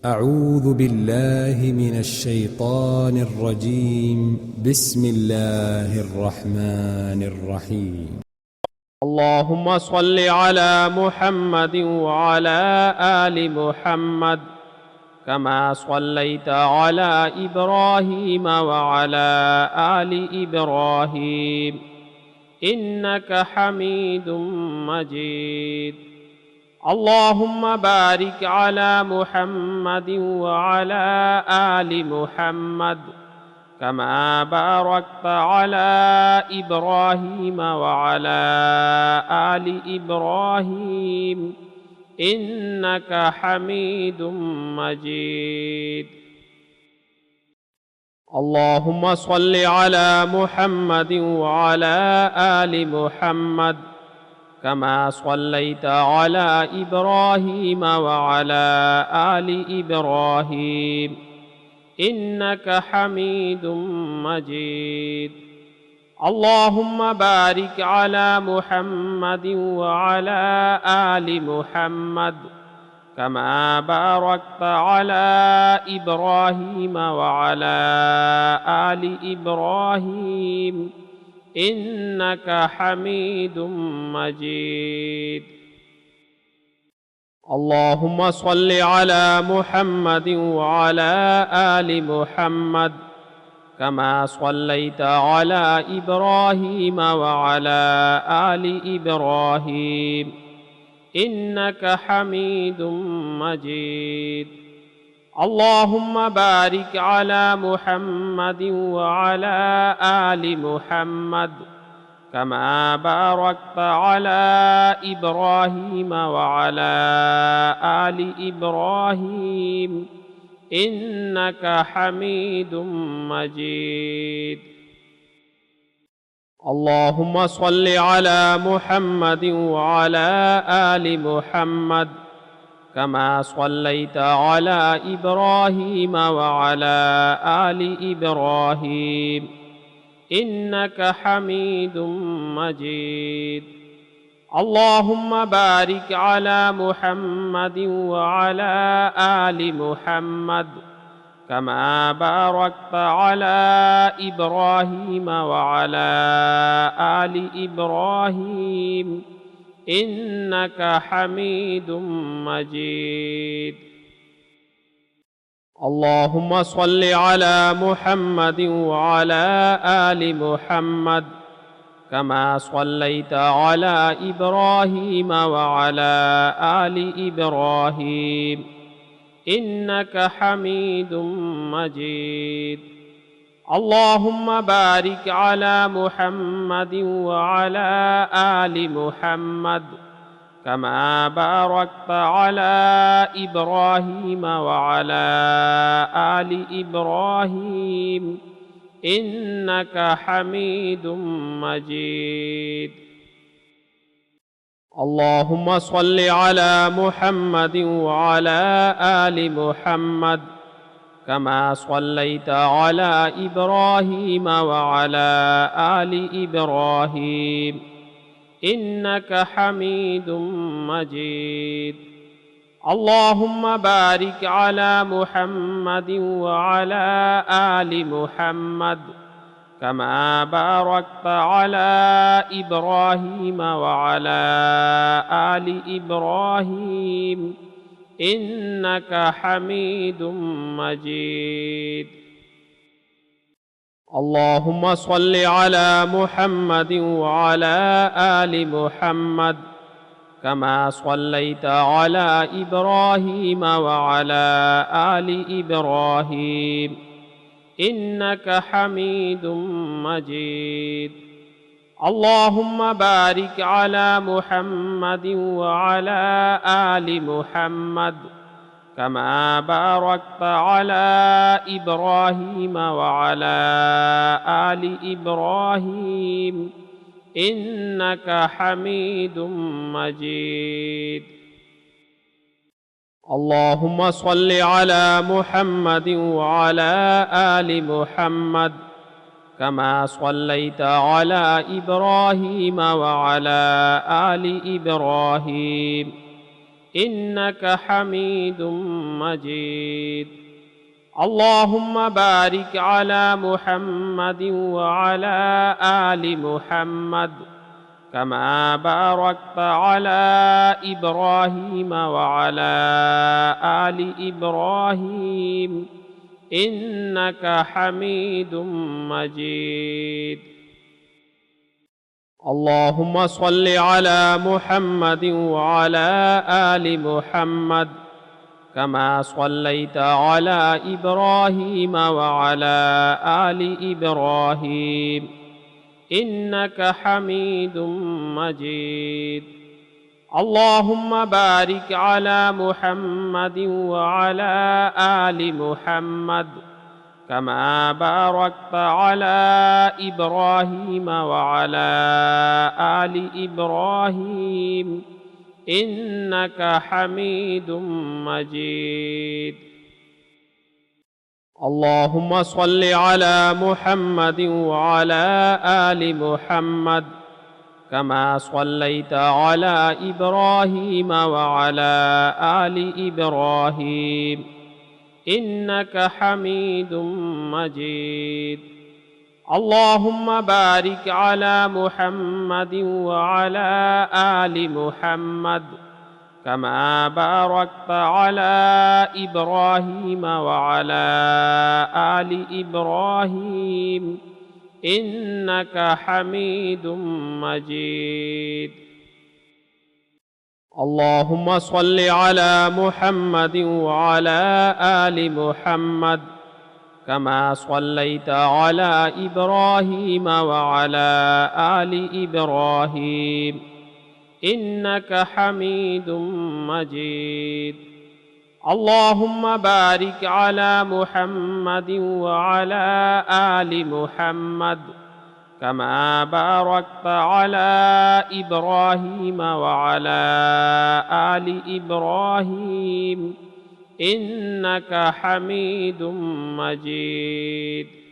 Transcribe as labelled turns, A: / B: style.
A: أعوذ بالله من الشيطان الرجيم. بسم الله الرحمن الرحيم.
B: اللهم صل على محمد وعلى آل محمد كما صليت على إبراهيم وعلى آل إبراهيم إنك حميد مجيد. اللهم بارك على محمد وعلى آل محمد كما باركت على إبراهيم وعلى آل إبراهيم إنك حميد مجيد. اللهم صل على محمد وعلى آل محمد كما صليت على إبراهيم وعلى آل إبراهيم إنك حميد مجيد. اللهم بارك على محمد وعلى آل محمد كما باركت على إبراهيم وعلى آل إبراهيم إنك حميد مجيد. اللهم صل على محمد وعلى آل محمد كما صليت على إبراهيم وعلى آل إبراهيم إنك حميد مجيد. اللهم بارك على محمد وعلى آل محمد كما باركت على إبراهيم وعلى آل إبراهيم إنك حميد مجيد. اللهم صل على محمد وعلى آل محمد كما صليت على إبراهيم وعلى آل إبراهيم إنك حميد مجيد. اللهم بارك على محمد وعلى آل محمد كما باركت على إبراهيم وعلى آل إبراهيم إنك حميد مجيد. اللهم صل على محمد وعلى آل محمد كما صليت على إبراهيم وعلى آل إبراهيم إنك حميد مجيد. اللهم بارك على محمد وعلى آل محمد كما باركت على إبراهيم وعلى آل إبراهيم إنك حميد مجيد. اللهم صل على محمد وعلى آل محمد كما صليت على إبراهيم وعلى آل إبراهيم إنك حميد مجيد. اللهم بارك على محمد وعلى آل محمد كما باركت على إبراهيم وعلى آل إبراهيم إنك حميد مجيد. اللهم صل على محمد وعلى آل محمد كما صليت على إبراهيم وعلى آل إبراهيم إنك حميد مجيد. اللهم بارك على محمد وعلى آل محمد كما باركت على إبراهيم وعلى آل إبراهيم إنك حميد مجيد. اللهم صل على محمد وعلى آل محمد كما صليت على إبراهيم وعلى آل إبراهيم إنك حميد مجيد. اللهم بارك على محمد وعلى آل محمد كما باركت على إبراهيم وعلى آل إبراهيم إنك حميد مجيد. اللهم صل على محمد وعلى آل محمد كما صليت على إبراهيم وعلى آل إبراهيم إنك حميد مجيد. اللهم بارك على محمد وعلى آل محمد كما باركت على إبراهيم وعلى آل إبراهيم إنك حميد مجيد. اللهم صل على محمد وعلى آل محمد كما صليت على إبراهيم وعلى آل إبراهيم إنك حميد مجيد. اللهم بارك على محمد وعلى آل محمد كما باركت على إبراهيم وعلى آل إبراهيم إنك حميد مجيد. اللهم بارك على محمد وعلى آل محمد كما باركت على إبراهيم وعلى آل إبراهيم إنك حميد مجيد. اللهم بارك على محمد وعلى آل محمد كما باركت على إبراهيم وعلى آل إبراهيم إنك حميد مجيد. اللهم صل على محمد وعلى آل محمد كما صليت على إبراهيم وعلى آل إبراهيم إنك حميد مجيد. اللهم بارك على محمد وعلى آل محمد كما باركت على إبراهيم وعلى آل إبراهيم إنك حميد مجيد.